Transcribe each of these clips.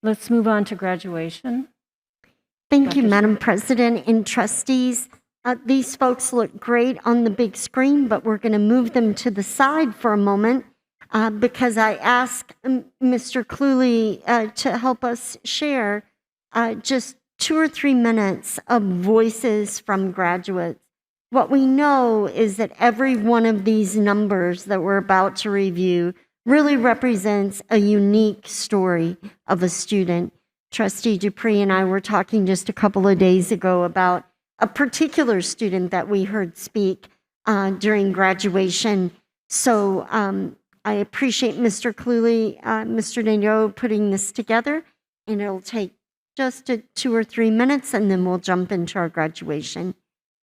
Let's move on to graduation. Thank you, Madam President and trustees. These folks look great on the big screen, but we're going to move them to the side for a moment because I asked Mr. Cluley to help us share just 2 or 3 minutes of voices from graduates. What we know is that every one of these numbers that we're about to review really represents a unique story of a student. Trustee Dupree and I were talking just a couple of days ago about a particular student that we heard speak during graduation. So I appreciate Mr. Cluley, Mr. Nadeau putting this together, and it'll take just 2 or 3 minutes, and then we'll jump into our graduation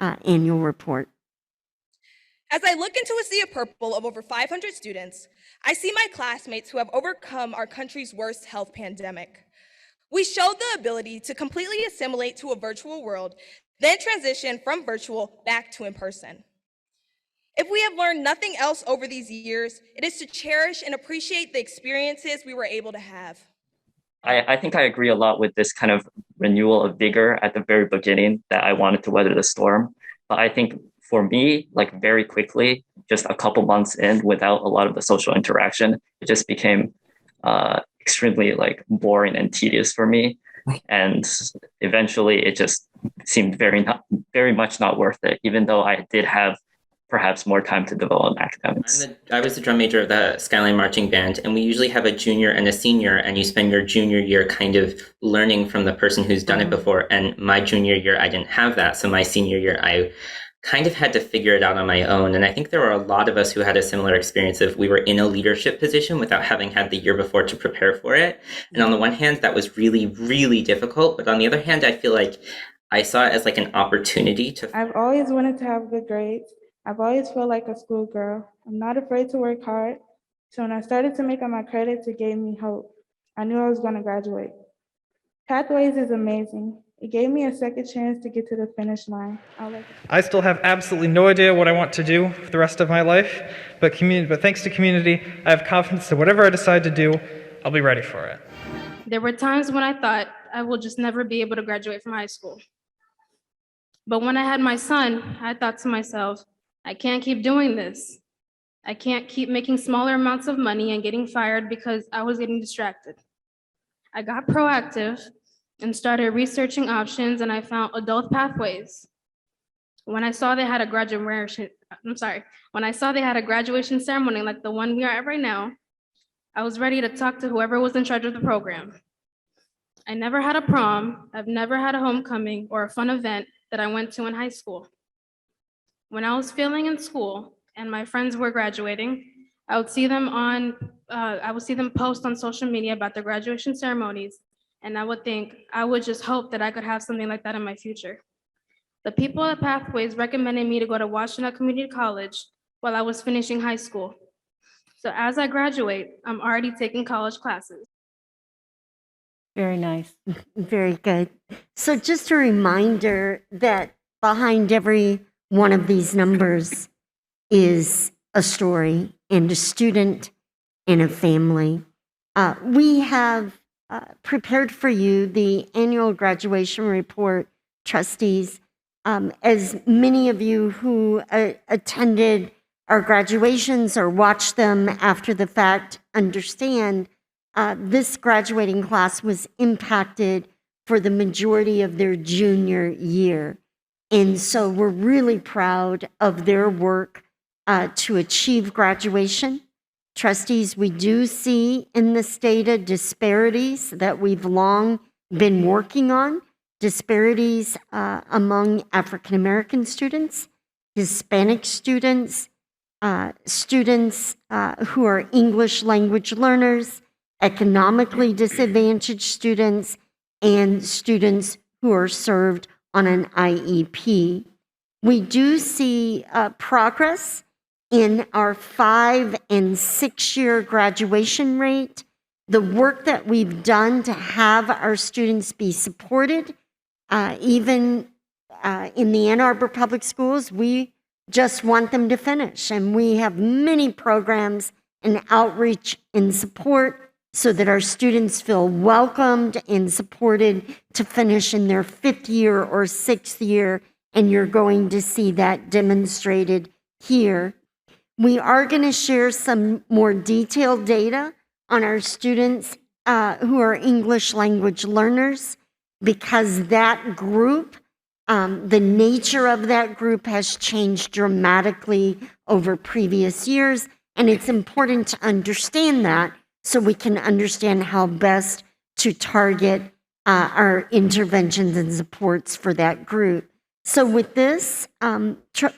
annual report. As I look into a sea of purple of over 500 students, I see my classmates who have overcome our country's worst health pandemic. We showed the ability to completely assimilate to a virtual world, then transition from virtual back to in-person. If we have learned nothing else over these years, it is to cherish and appreciate the experiences we were able to have. I think I agree a lot with this kind of renewal of vigor at the very beginning, that I wanted to weather the storm. But I think for me, like very quickly, just a couple months in without a lot of the social interaction, it just became extremely like boring and tedious for me. And eventually it just seemed very much not worth it, even though I did have perhaps more time to develop academics. I was the drum major of the Skyline Marching Band, and we usually have a junior and a senior, and you spend your junior year kind of learning from the person who's done it before. And my junior year, I didn't have that. So my senior year, I kind of had to figure it out on my own. And I think there were a lot of us who had a similar experience of we were in a leadership position without having had the year before to prepare for it. And on the one hand, that was really, really difficult. But on the other hand, I feel like I saw it as like an opportunity to... I've always wanted to have good grades. I've always felt like a schoolgirl. I'm not afraid to work hard. So when I started to make up my credits, it gave me hope. I knew I was going to graduate. Pathways is amazing. It gave me a second chance to get to the finish line. I still have absolutely no idea what I want to do for the rest of my life, but thanks to community, I have confidence that whatever I decide to do, I'll be ready for it. There were times when I thought I will just never be able to graduate from high school. But when I had my son, I thought to myself, I can't keep doing this. I can't keep making smaller amounts of money and getting fired because I was getting distracted. I got proactive and started researching options, and I found adult pathways. When I saw they had a graduation ceremony like the one we are at right now, I was ready to talk to whoever was in charge of the program. I never had a prom, I've never had a homecoming or a fun event that I went to in high school. When I was failing in school and my friends were graduating, I would see them post on social media about their graduation ceremonies, and I would think, I would just hope that I could have something like that in my future. The people at Pathways recommended me to go to Washington Community College while I was finishing high school. So as I graduate, I'm already taking college classes. Very nice. Very good. So just a reminder that behind every one of these numbers is a story and a student and a family. We have prepared for you the annual graduation report, trustees. As many of you who attended our graduations or watched them after the fact understand, this graduating class was impacted for the majority of their junior year. And so we're really proud of their work to achieve graduation. Trustees, we do see in this data disparities that we've long been working on, disparities among African American students, Hispanic students, students who are English language learners, economically disadvantaged students, and students who are served on an IEP. We do see progress in our 5- and 6-year graduation rate. The work that we've done to have our students be supported, even in the Ann Arbor Public Schools, we just want them to finish. And we have many programs and outreach and support so that our students feel welcomed and supported to finish in their 5th year or 6th year, and you're going to see that demonstrated here. We are going to share some more detailed data on our students who are English language learners, because that group, the nature of that group has changed dramatically over previous years, and it's important to understand that so we can understand how best to target our interventions and supports for that group. So with this, Dr.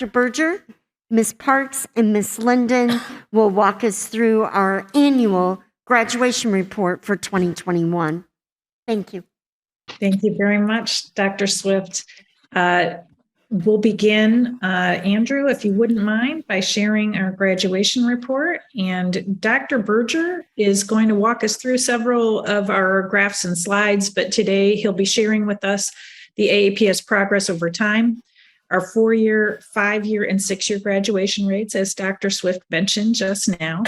Berger, Ms. Parks, and Ms. Linden will walk us through our annual graduation report for 2021. Thank you. Thank you very much, Dr. Swift. We'll begin, Andrew, if you wouldn't mind, by sharing our graduation report. And Dr. Berger is going to walk us through several of our graphs and slides, but today he'll be sharing with us the AAPS progress over time, our 4-year, 5-year, and 6-year graduation rates, as Dr. Swift mentioned just now.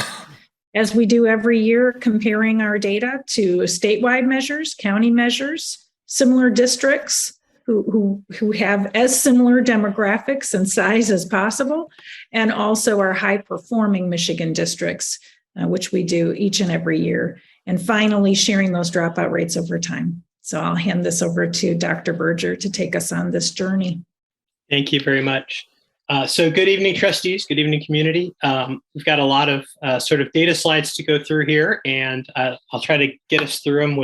As we do every year, comparing our data to statewide measures, county measures, similar districts who have as similar demographics and size as possible, and also our high-performing Michigan districts, which we do each and every year. And finally, sharing those dropout rates over time. So I'll hand this over to Dr. Berger to take us on this journey. Thank you very much. So good evening, trustees. Good evening, community. We've got a lot of sort of data slides to go through here, and I'll try to get us through them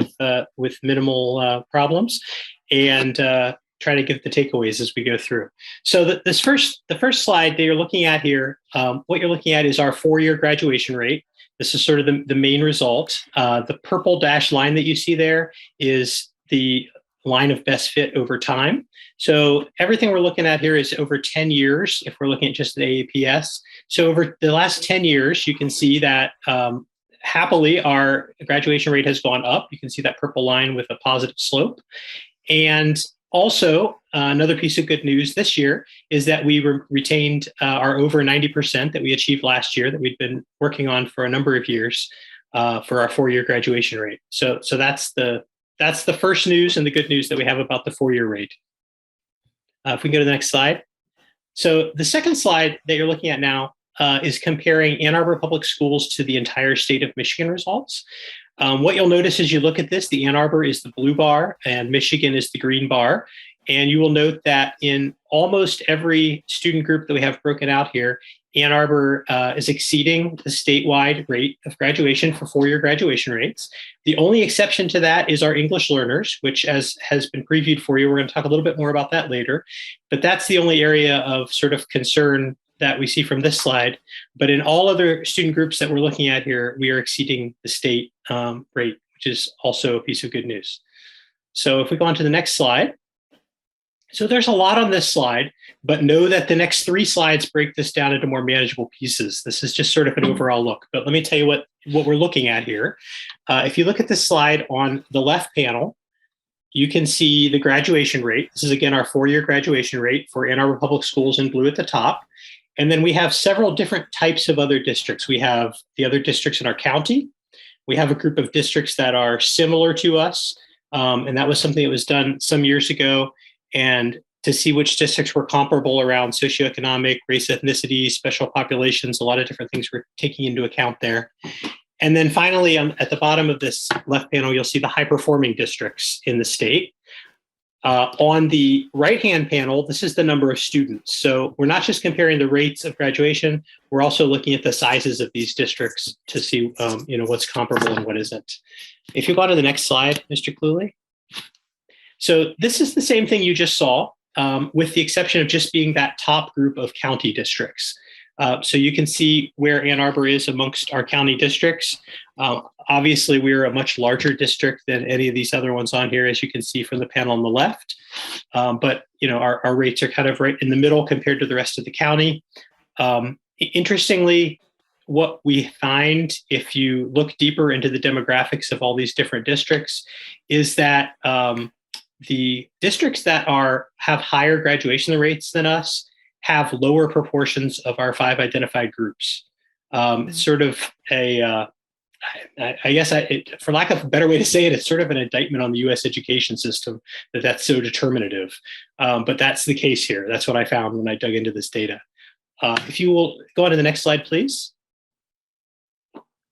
with minimal problems, and try to give the takeaways as we go through. So the first slide that you're looking at here, what you're looking at is our 4-year graduation rate. This is sort of the main result. The purple dashed line that you see there is the line of best fit over time. So everything we're looking at here is over 10 years, if we're looking at just the AAPS. So over the last 10 years, you can see that happily our graduation rate has gone up. You can see that purple line with a positive slope. And also, another piece of good news this year is that we retained our over 90% that we achieved last year that we'd been working on for a number of years for our 4-year graduation rate. So that's the first news and the good news that we have about the 4-year rate. If we can go to the next slide. So the second slide that you're looking at now is comparing Ann Arbor Public Schools to the entire state of Michigan results. What you'll notice as you look at this, the Ann Arbor is the blue bar and Michigan is the green bar. And you will note that in almost every student group that we have broken out here, Ann Arbor is exceeding the statewide rate of graduation for 4-year graduation rates. The only exception to that is our English learners, which as has been previewed for you, we're going to talk a little bit more about that later. But that's the only area of sort of concern that we see from this slide. But in all other student groups that we're looking at here, we are exceeding the state rate, which is also a piece of good news. So if we go on to the next slide. So there's a lot on this slide, but know that the next 3 slides break this down into more manageable pieces. This is just sort of an overall look, but let me tell you what we're looking at here. If you look at this slide on the left panel, you can see the graduation rate. This is again our 4-year graduation rate for Ann Arbor Public Schools in blue at the top. And then we have several different types of other districts. We have the other districts in our county. We have a group of districts that are similar to us. And that was something that was done some years ago. And to see which districts were comparable around socioeconomic, race, ethnicity, special populations, a lot of different things we're taking into account there. And then finally, at the bottom of this left panel, you'll see the high-performing districts in the state. On the right-hand panel, this is the number of students. So we're not just comparing the rates of graduation, we're also looking at the sizes of these districts to see what's comparable and what isn't. If you go on to the next slide, Mr. Cluley. So this is the same thing you just saw, with the exception of just being that top group of county districts. So you can see where Ann Arbor is amongst our county districts. Obviously, we're a much larger district than any of these other ones on here, as you can see from the panel on the left. But our rates are kind of right in the middle compared to the rest of the county. Interestingly, what we find if you look deeper into the demographics of all these different districts is that the districts that have higher graduation rates than us have lower proportions of our 5 identified groups. Sort of a I guess for lack of a better way to say it, it's sort of an indictment on the U.S. education system that's so determinative. But that's the case here. That's what I found when I dug into this data. If you will go on to the next slide, please.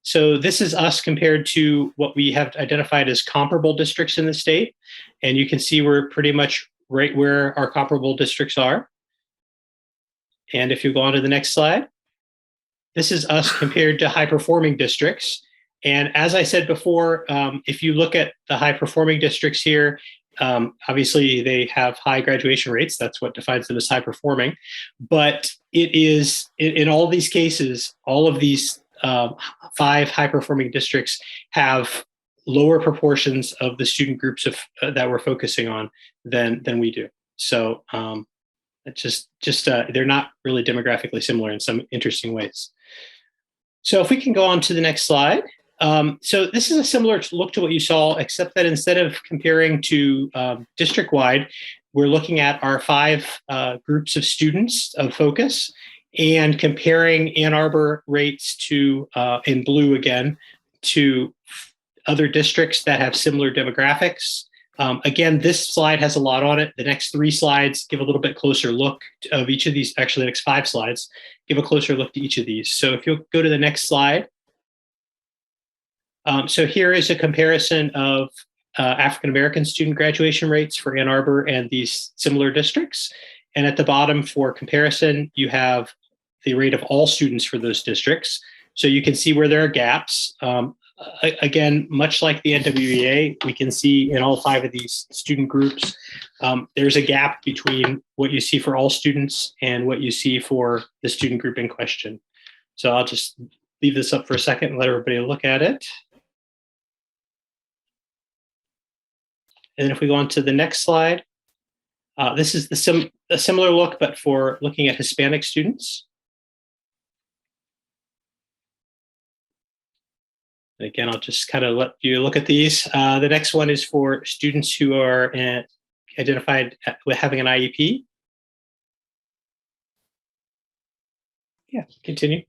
So this is us compared to what we have identified as comparable districts in the state. And you can see we're pretty much right where our comparable districts are. And if you go on to the next slide, this is us compared to high-performing districts. And as I said before, if you look at the high-performing districts here, obviously they have high graduation rates. That's what defines them as high-performing. But it is, in all these cases, all of these 5 high-performing districts have lower proportions of the student groups that we're focusing on than we do. So it's just they're not really demographically similar in some interesting ways. So if we can go on to the next slide. So this is a similar look to what you saw, except that instead of comparing to district-wide, we're looking at our 5 groups of students of focus and comparing Ann Arbor rates to, in blue again, to other districts that have similar demographics. Again, this slide has a lot on it. The next 3 slides give a little bit closer look of each of these. Actually, the next 5 slides give a closer look to each of these. So if you'll go to the next slide. So here is a comparison of African-American student graduation rates for Ann Arbor and these similar districts. And at the bottom for comparison, you have the rate of all students for those districts. So you can see where there are gaps. Again, much like the NWEA, we can see in all 5 of these student groups, there's a gap between what you see for all students and what you see for the student group in question. So I'll just leave this up for a second and let everybody look at it. And then if we go on to the next slide, this is a similar look, but for looking at Hispanic students. And again, I'll just kind of let you look at these. The next one is for students who are identified with having an IEP. Yeah, continue.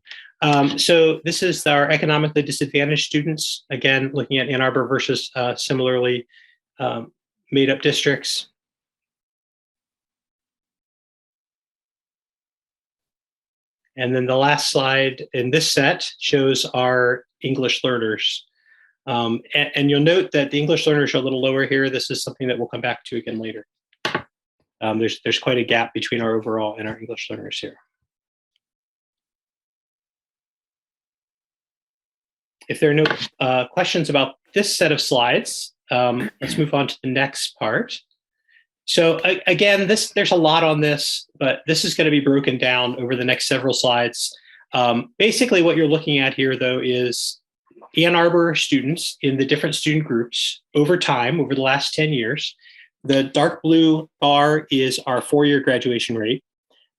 So this is our economically disadvantaged students. Again, looking at Ann Arbor versus similarly made up districts. And then the last slide in this set shows our English learners. And you'll note that the English learners are a little lower here. This is something that we'll come back to again later. There's quite a gap between our overall and our English learners here. If there are no questions about this set of slides, let's move on to the next part. So again, there's a lot on this, but this is going to be broken down over the next several slides. Basically, what you're looking at here, though, is Ann Arbor students in the different student groups over time, over the last 10 years. The dark blue bar is our 4-year graduation rate.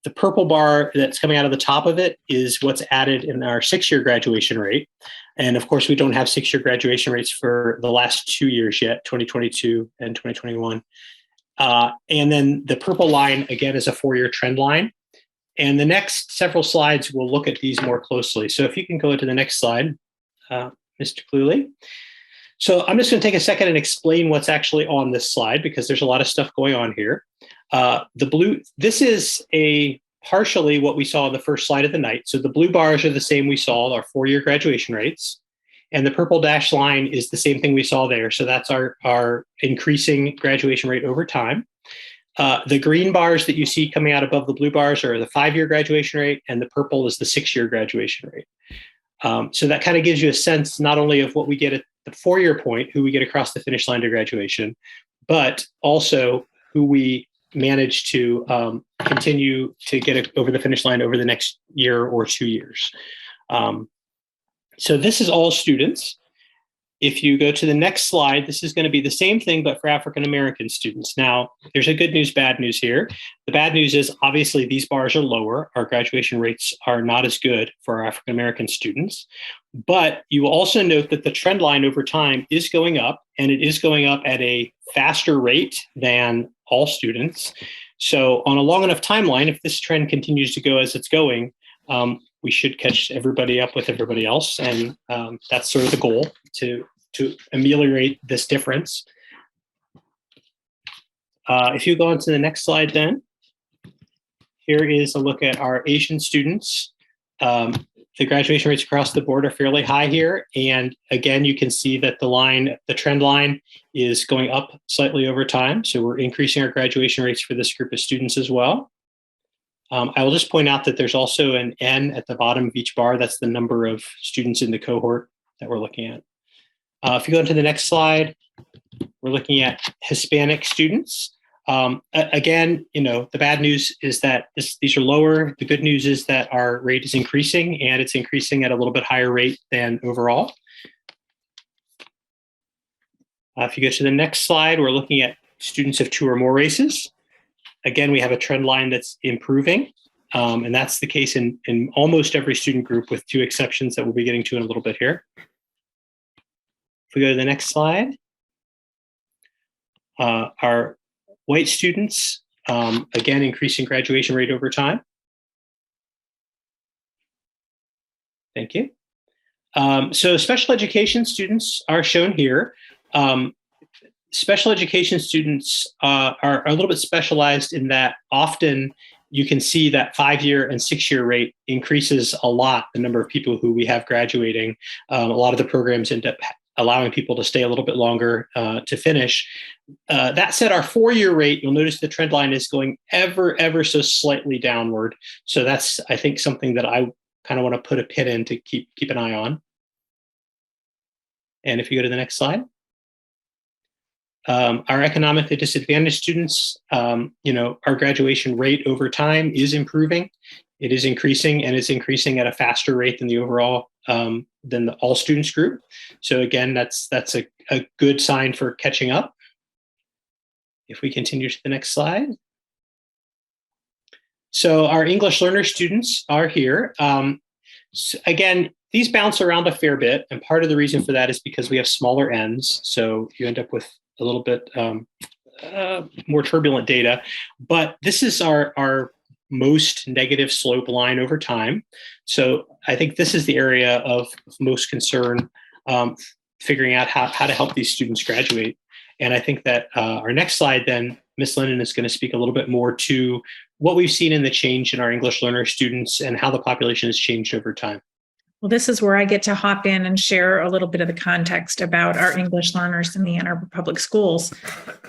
The purple bar that's coming out of the top of it is what's added in our 6-year graduation rate. And of course, we don't have 6-year graduation rates for the last 2 years yet, 2022 and 2021. And then the purple line, again, is a 4-year trend line. And the next several slides will look at these more closely. So if you can go to the next slide, Mr. Cluley. So I'm just going to take a second and explain what's actually on this slide because there's a lot of stuff going on here. The blue, this is partially what we saw on the first slide of the night. So the blue bars are the same we saw, our 4-year graduation rates. And the purple dashed line is the same thing we saw there. So that's our increasing graduation rate over time. The green bars that you see coming out above the blue bars are the 5-year graduation rate, and the purple is the 6-year graduation rate. So that kind of gives you a sense not only of what we get at the 4-year point, who we get across the finish line to graduation, but also who we manage to continue to get over the finish line over the next year or 2 years. So this is all students. If you go to the next slide, this is going to be the same thing, but for African-American students. Now, there's a good news, bad news here. The bad news is obviously these bars are lower. Our graduation rates are not as good for our African-American students. But you will also note that the trend line over time is going up, and it is going up at a faster rate than all students. So on a long enough timeline, if this trend continues to go as it's going, we should catch everybody up with everybody else. And that's sort of the goal, to ameliorate this difference. If you go on to the next slide, then here is a look at our Asian students. The graduation rates across the board are fairly high here. And again, you can see that the trend line is going up slightly over time. So we're increasing our graduation rates for this group of students as well. I will just point out that there's also an N at the bottom of each bar. That's the number of students in the cohort that we're looking at. If you go into the next slide, we're looking at Hispanic students. Again, the bad news is that these are lower. The good news is that our rate is increasing, and it's increasing at a little bit higher rate than overall. If you go to the next slide, we're looking at students of 2 or more races. Again, we have a trend line that's improving, and that's the case in almost every student group, with 2 exceptions that we'll be getting to in a little bit here. If we go to the next slide, our white students, again, increasing graduation rate over time. Thank you. So special education students are shown here. Special education students are a little bit specialized in that often you can see that 5-year and 6-year rate increases a lot, the number of people who we have graduating. A lot of the programs end up allowing people to stay a little bit longer to finish. That said, our 4-year rate, you'll notice the trend line is going ever so slightly downward. So that's, I think, something that I kind of want to put a pin in to keep an eye on. And if you go to the next slide. Our economically disadvantaged students, our graduation rate over time is improving. It is increasing, and it's increasing at a faster rate than the overall, than the all students group. So again, that's a good sign for catching up. If we continue to the next slide. So our English learner students are here. So again, these bounce around a fair bit, and part of the reason for that is because we have smaller ends. So you end up with a little bit more turbulent data, but this is our most negative slope line over time. So I think this is the area of most concern, figuring out how to help these students graduate. And I think that our next slide then, Ms. Lennon is going to speak a little bit more to what we've seen in the change in our English learner students and how the population has changed over time. Well, this is where I get to hop in and share a little bit of the context about our English learners in the Ann Arbor Public Schools.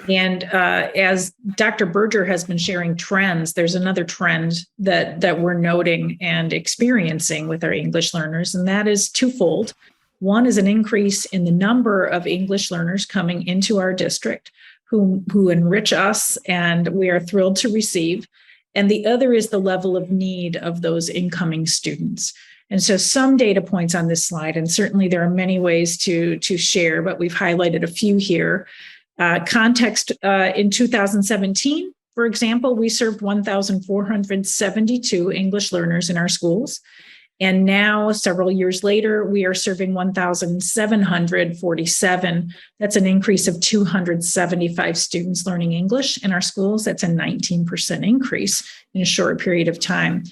And as Dr. Berger has been sharing trends, there's another trend that we're noting and experiencing with our English learners, and that is twofold. One is an increase in the number of English learners coming into our district who enrich us, and we are thrilled to receive. And the other is the level of need of those incoming students. And so some data points on this slide, and certainly there are many ways to share, but we've highlighted a few here. Context in 2017, for example, we served 1,472 English learners in our schools. And now, several years later, we are serving 1,747. That's an increase of 275 students learning English in our schools. That's a 19% increase in a short period of time.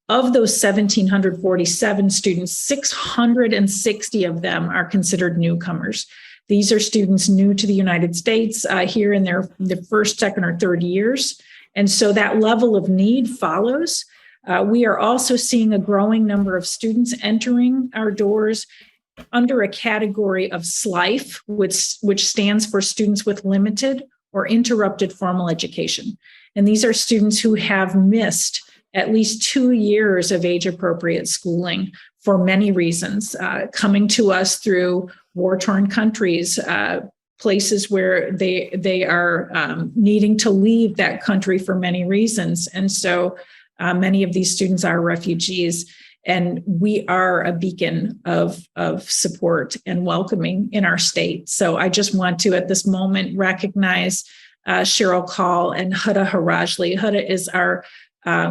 Of those 1,747 students, 660 of them are considered newcomers. These are students new to the United States here in their first, second, or third years. And so that level of need follows. We are also seeing a growing number of students entering our doors under a category of SLIFE, which stands for Students with Limited or Interrupted Formal Education. And these are students who have missed at least 2 years of age-appropriate schooling for many reasons, coming to us through war-torn countries, places where they are needing to leave that country for many reasons. And so many of these students are refugees, and we are a beacon of support and welcoming in our state. So I just want to, at this moment, recognize Cheryl Call and Huda Harajli. Huda is our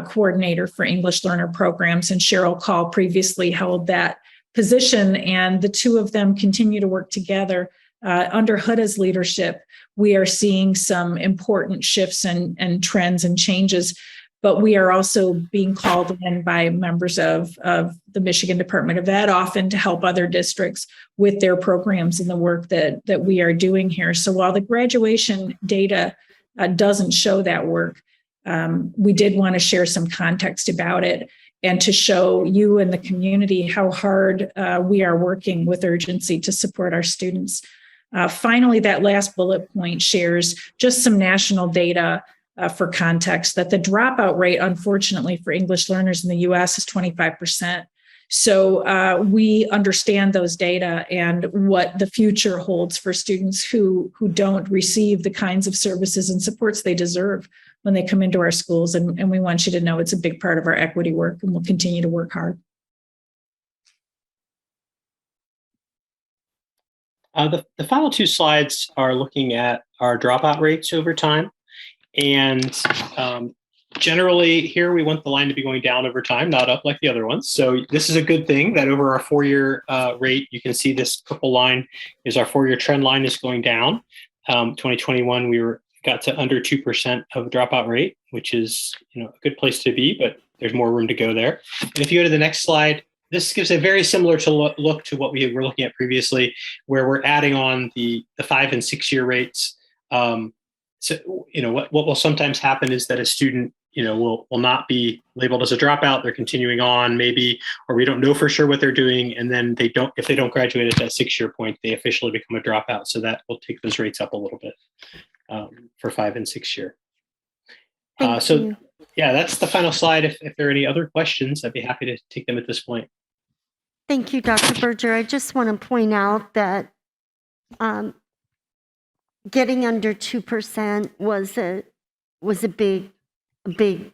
coordinator for English learner programs, and Cheryl Call previously held that position, and the two of them continue to work together. Under Huda's leadership, we are seeing some important shifts and trends and changes. but we are also being called in by members of the Michigan Department of Ed often to help other districts with their programs and the work that we are doing here. So while the graduation data doesn't show that work, we did want to share some context about it and to show you and the community how hard we are working with urgency to support our students. Finally, that last bullet point shares just some national data for context that the dropout rate, unfortunately, for English learners in the US is 25%. So we understand those data and what the future holds for students who don't receive the kinds of services and supports they deserve when they come into our schools. And we want you to know it's a big part of our equity work, and we'll continue to work hard. The final two slides are looking at our dropout rates over time. And generally here we want the line to be going down over time, not up like the other ones. So this is a good thing that over our 4-year rate, you can see this purple line is our 4-year trend line is going down. 2021, we got to under 2% of dropout rate, which is a good place to be, but there's more room to go there. And if you go to the next slide, this gives a very similar look to what we were looking at previously, where we're adding on the 5 and 6 year rates. So, what will sometimes happen is that a student, will not be labeled as a dropout. They're continuing on maybe, or we don't know for sure what they're doing. And then if they don't graduate at that 6-year point, they officially become a dropout. So that will take those rates up a little bit for 5 and 6 year. So yeah, that's the final slide. If there are any other questions, I'd be happy to take them at this point. Thank you, Dr. Berger. I just want to point out that getting under 2% was a big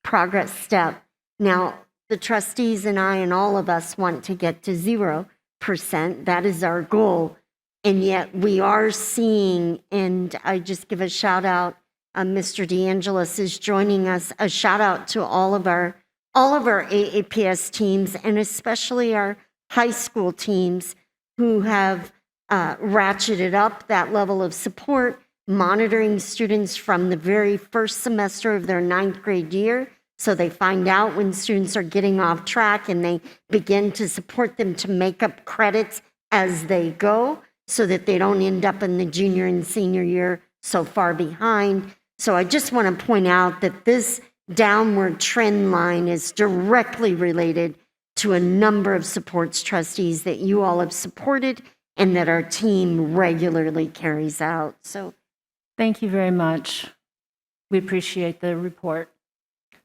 progress step. Now, the trustees and I and all of us want to get to 0%. That is our goal. And yet we are seeing, and I just give a shout out, Mr. DeAngelis is joining us, a shout out to all of our AAPS teams, and especially our high school teams who have ratcheted up that level of support, monitoring students from the very first semester of their 9th grade year. So they find out when students are getting off track and they begin to support them to make up credits as they go so that they don't end up in the junior and senior year so far behind. So I just want to point out that this downward trend line is directly related to a number of supports trustees that you all have supported and that our team regularly carries out. So Thank you very much. We appreciate the report.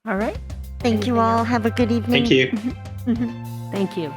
All right. thank you all. Have a good evening. Thank you. Thank you.